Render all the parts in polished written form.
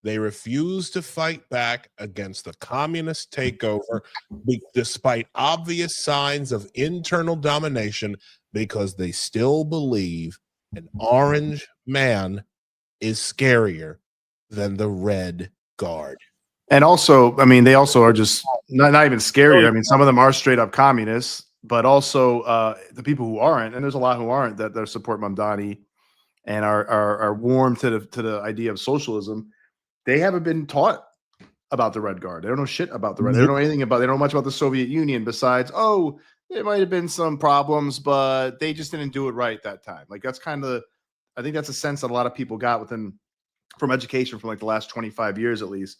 They refuse to fight back against the communist takeover despite obvious signs of internal domination because they still believe an orange man is scarier than the red guard. And also, I mean, they also are just not even scarier. I mean, some of them are straight up communists, but also the people who aren't, and there's a lot who aren't that support Mamdani and are warm to the idea of socialism. They haven't been taught about the Red Guard. They don't know shit about the Red. They don't know anything about. They don't know much about the Soviet Union besides, oh, there might have been some problems, but they just didn't do it right that time. Like that's kind of, I think that's a sense that a lot of people got from education from like the last 25 years at least.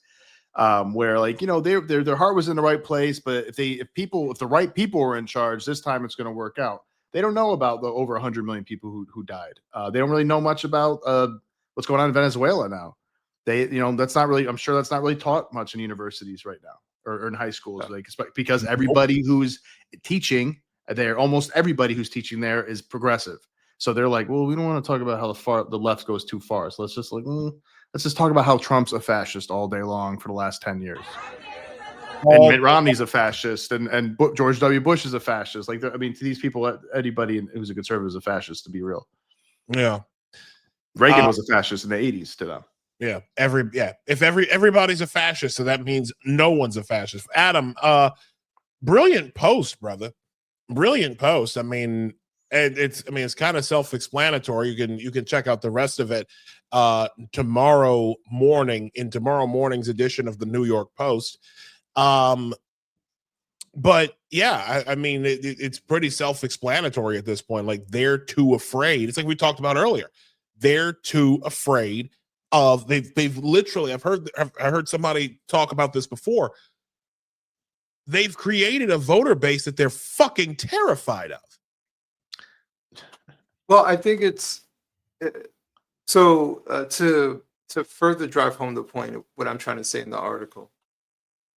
Where like, you know, their heart was in the right place, but if the right people were in charge, this time it's going to work out. They don't know about the over 100 million people who died. They don't really know much about what's going on in Venezuela now. That's not really, I'm sure that's not really taught much in universities right now or in high schools, like because everybody who's teaching there, almost everybody who's teaching there is progressive. So they're like, well, we don't want to talk about how the left goes too far. So let's just talk about how Trump's a fascist all day long for the last 10 years. And Mitt Romney's a fascist, and George W. Bush is a fascist. Like, I mean, to these people, anybody who's a conservative is a fascist, to be real. Yeah. Reagan was a fascist in the 80s to them. Yeah. If everybody's a fascist, so that means no one's a fascist. Adam, brilliant post, brother. Brilliant post. I mean, it's kind of self-explanatory. You can check out the rest of it tomorrow morning in tomorrow morning's edition of the New York Post. But yeah, I mean, it's pretty self-explanatory at this point. Like they're too afraid. It's like we talked about earlier. They're too afraid of they've literally. I've heard somebody talk about this before. They've created a voter base that they're fucking terrified of. Well, I think it's so to further drive home the point of what I'm trying to say in the article.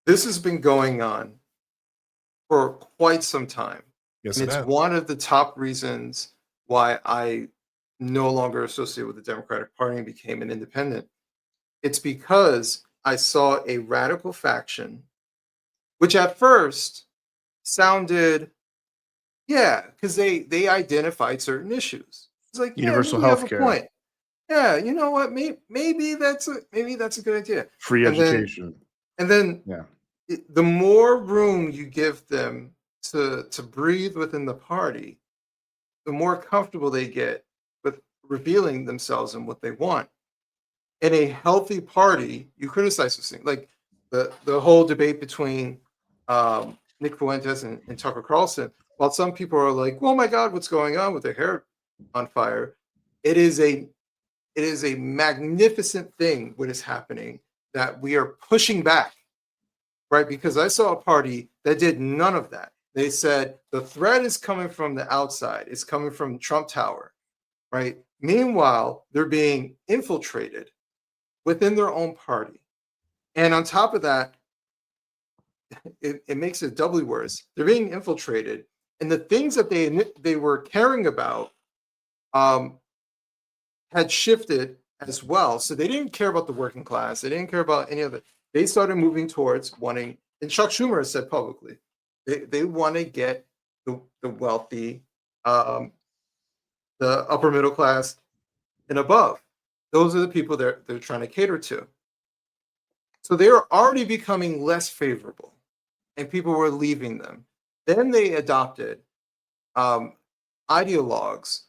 This has been going on for quite some time. Yes, and it's one of the top reasons why I no longer associate with the Democratic Party and became an independent. It's because I saw a radical faction, which at first sounded, because they identified certain issues. It's like universal health care. Yeah, you know what? Maybe that's a good idea. Free education. And then the more room you give them to breathe within the party, the more comfortable they get with revealing themselves and what they want. In a healthy party, you criticize this thing. Like the whole debate between Nick Fuentes and Tucker Carlson. While some people are like, "Oh my God, what's going on with their hair on fire?" It is a magnificent thing what is happening that we are pushing back, right? Because I saw a party that did none of that. They said the threat is coming from the outside. It's coming from Trump Tower, right? Meanwhile, they're being infiltrated within their own party. And on top of that, it makes it doubly worse. They're being infiltrated. And the things that they were caring about had shifted as well. So they didn't care about the working class. They didn't care about any of it. They started moving towards wanting, and Chuck Schumer has said publicly, they want to get the wealthy, the upper middle class and above. Those are the people they're trying to cater to. So they are already becoming less favorable, and people were leaving them. Then they adopted ideologues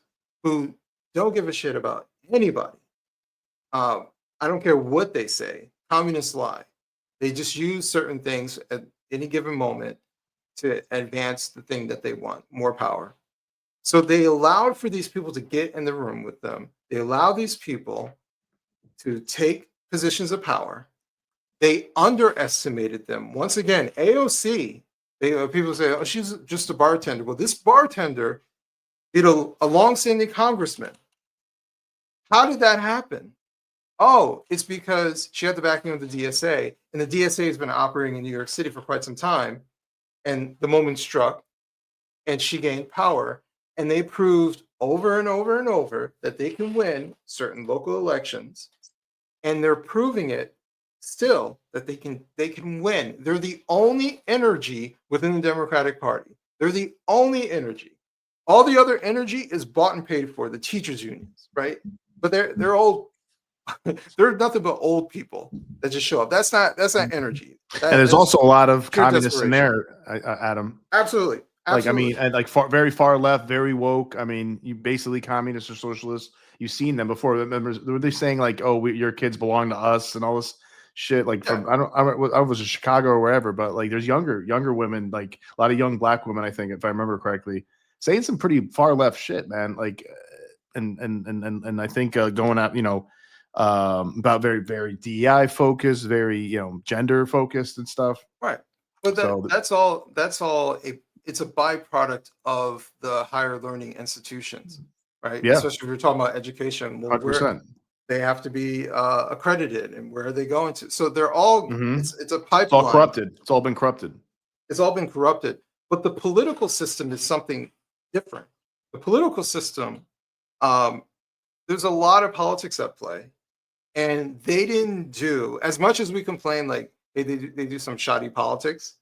who don't give a shit about anybody. I don't care what they say. Communists lie. They just use certain things at any given moment to advance the thing that they want, more power. So they allowed for these people to get in the room with them. They allow these people to take positions of power. They underestimated them. Once again, AOC, people say, oh, she's just a bartender. Well, this bartender is a longstanding congressman. How did that happen? Oh, it's because she had the backing of the DSA, and the DSA has been operating in New York City for quite some time. And the moment struck, and she gained power. And they proved over and over and over that they can win certain local elections. And they're proving it still that they can win. They're the only energy within the Democratic Party. They're the only energy. All the other energy is bought and paid for, the teachers unions, right? But they're old. They're nothing but old people that just show up. That's not energy. And there's also a lot of pure communists in desperation. there, Adam. Absolutely. Like, I Absolutely. mean, and like very far left, very woke. I mean, you basically communists or socialists. You've seen them before. Remember, were they saying like, "Oh, your kids belong to us" and all this shit? Like, from I was in Chicago or wherever, but like, there's younger women, like a lot of young black women, I think, if I remember correctly, saying some pretty far left shit, man. Like, and I think going out, about very DEI focused, very gender focused and stuff. Right. But that's all. It's a byproduct of the higher learning institutions, right? Yeah. Especially if you're talking about education. Well, 100%. They have to be accredited, and where are they going to? So they're all. It's a pipeline. It's all corrupted. It's all been corrupted. It's all been corrupted. But the political system is something different. The political system, there's a lot of politics at play, and they didn't do as much as we complain. Like, hey, they do some shoddy politics.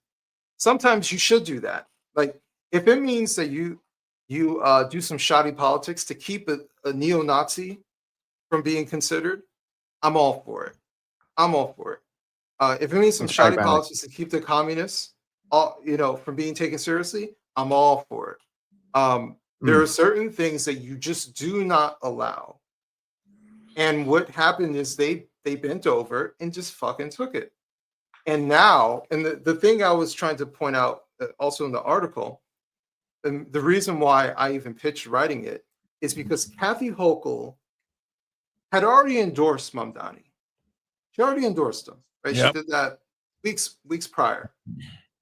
Sometimes you should do that. Like, if it means that you do some shoddy politics to keep a neo-Nazi from being considered, I'm all for it. I'm all for it. If it means some shoddy politics to keep the communists, from being taken seriously, I'm all for it. There are certain things that you just do not allow. And what happened is they bent over and just fucking took it. And now, and the thing I was trying to point out also in the article, and the reason why I even pitched writing it is because Kathy Hochul had already endorsed Mamdani. She already endorsed him, right? Yep. She did that weeks prior.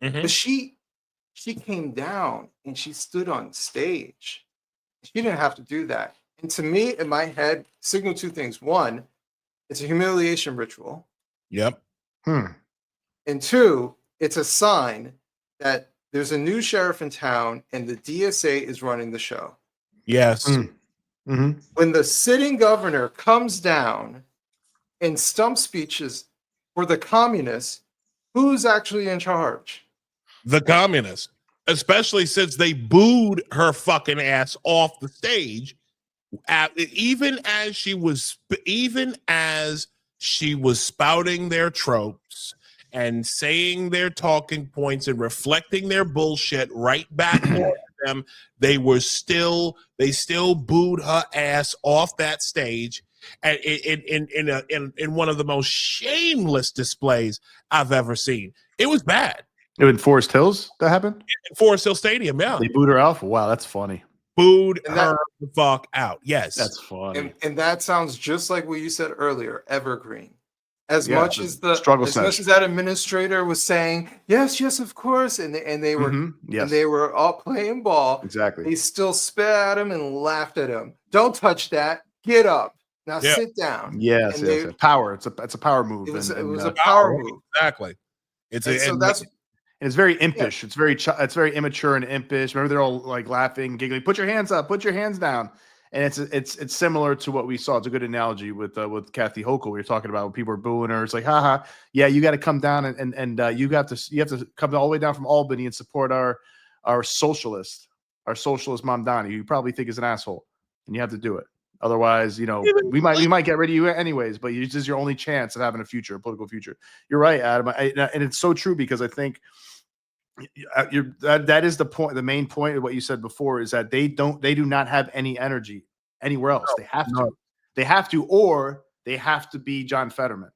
But she came down and she stood on stage. She didn't have to do that. And to me, in my head, signal two things. One, it's a humiliation ritual. Yep. And two, it's a sign that there's a new sheriff in town and the DSA is running the show. Yes. When the sitting governor comes down and stump speeches for the communists, who's actually in charge? The communists, especially since they booed her fucking ass off the stage, even as she was spouting their tropes and saying their talking points and reflecting their bullshit right back to them. They still booed her ass off that stage, and in one of the most shameless displays I've ever seen. It was bad. In Forest Hills, that happened? In Forest Hill Stadium, yeah. They booed her out. Wow, that's funny. Booed her the fuck out. Yes, that's funny. And that sounds just like what you said earlier. Evergreen. As much as that administrator was saying, yes, of course, and they were and they were all playing ball. Exactly. They still spit at him and laughed at him. Don't touch that. Get up. Now sit down. Yes. Power. It's a power move. It was a power move. Exactly. It's very impish. Yeah. It's very immature and impish. Remember, they're all like laughing, giggling. Put your hands up. Put your hands down. And it's similar to what we saw. It's a good analogy with Kathy Hochul. We were talking about when people were booing her. It's like, haha, yeah, you got to come down and you have to come all the way down from Albany and support our socialist Mamdani, who you probably think is an asshole, and you have to do it. Otherwise, we might get rid of you anyways. But this is your only chance of having a political future. You're right, Adam, and it's so true because I think. That is the point. The main point of what you said before is that they do not have any energy anywhere else. They have to, or they have to be John Fetterman,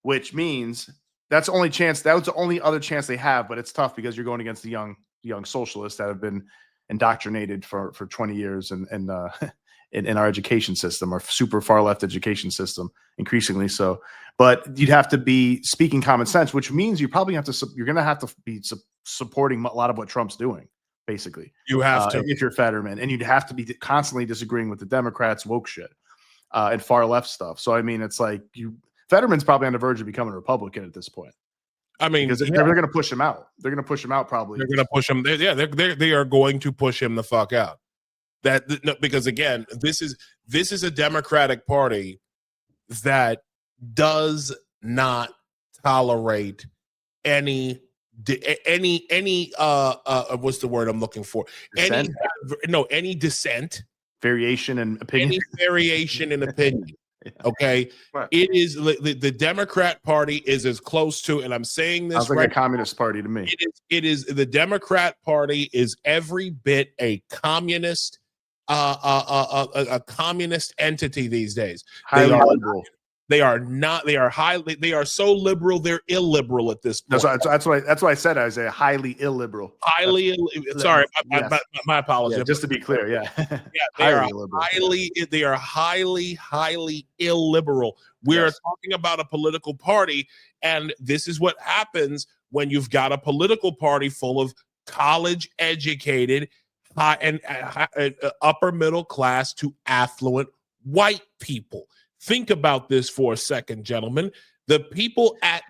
which means that's the only chance. That was the only other chance they have. But it's tough because you're going against the young socialists that have been indoctrinated for 20 years and in our education system, our super far left education system, increasingly so. But you'd have to be speaking common sense, which means you're going to have to be supporting a lot of what Trump's doing. Basically, you have to if you're Fetterman, and you'd have to be constantly disagreeing with the Democrats' woke shit and far left stuff. So I mean, it's like Fetterman's probably on the verge of becoming a Republican at this point. I mean, because they're going to push him out. They're going to push him out. Probably they're going to push him. They are going to push him the fuck out. Because again, this is a Democratic Party that does not tolerate any what's the word I'm looking for? Dissent? Any dissent, Variation in opinion. any variation in opinion. Yeah. Okay, Right. it is the Democrat Party is as close to, and I'm saying this Sounds like right. a communist party to me. It is the Democrat Party is every bit a communist, a communist entity these days. Highly liberal. They are not. They are highly. They are so liberal. They're illiberal at this point. That's why I said, Isaiah, highly illiberal. Highly. Sorry, yes. my apologies. Yeah, just to be clear, yeah. Yeah, they are illiberal. They are highly illiberal. We're talking about a political party, and this is what happens when you've got a political party full of college-educated, high and upper middle class to affluent white people. Think about this for a second, gentlemen. The people at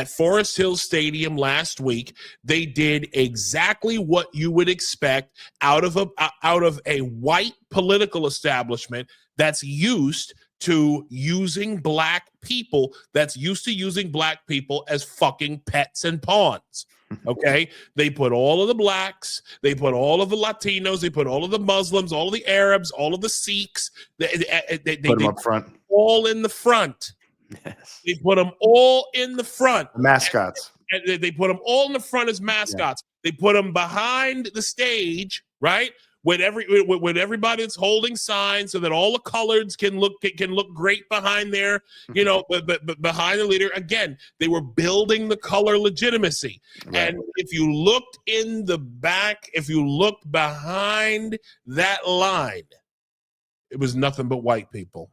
Forest Hill Stadium last week, they did exactly what you would expect out of a white political establishment that's used to using black people, that's used to using black people as fucking pets and pawns. Okay, they put all of the blacks, they put all of the Latinos, they put all of the Muslims, all of the Arabs, all of the Sikhs. They put them up front, all in the front. Yes. They put them all in the front. The mascots. And they put them all in the front as mascots. Yeah. They put them behind the stage, right? With everybody that's holding signs, so that all the coloreds can look great behind there, but behind the leader. Again, they were building the color legitimacy. Right. And if you looked in the back, if you looked behind that line, it was nothing but white people.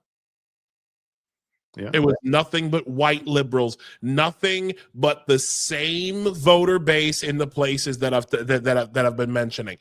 Yeah. It was nothing but white liberals, nothing but the same voter base in the places that I've been mentioning.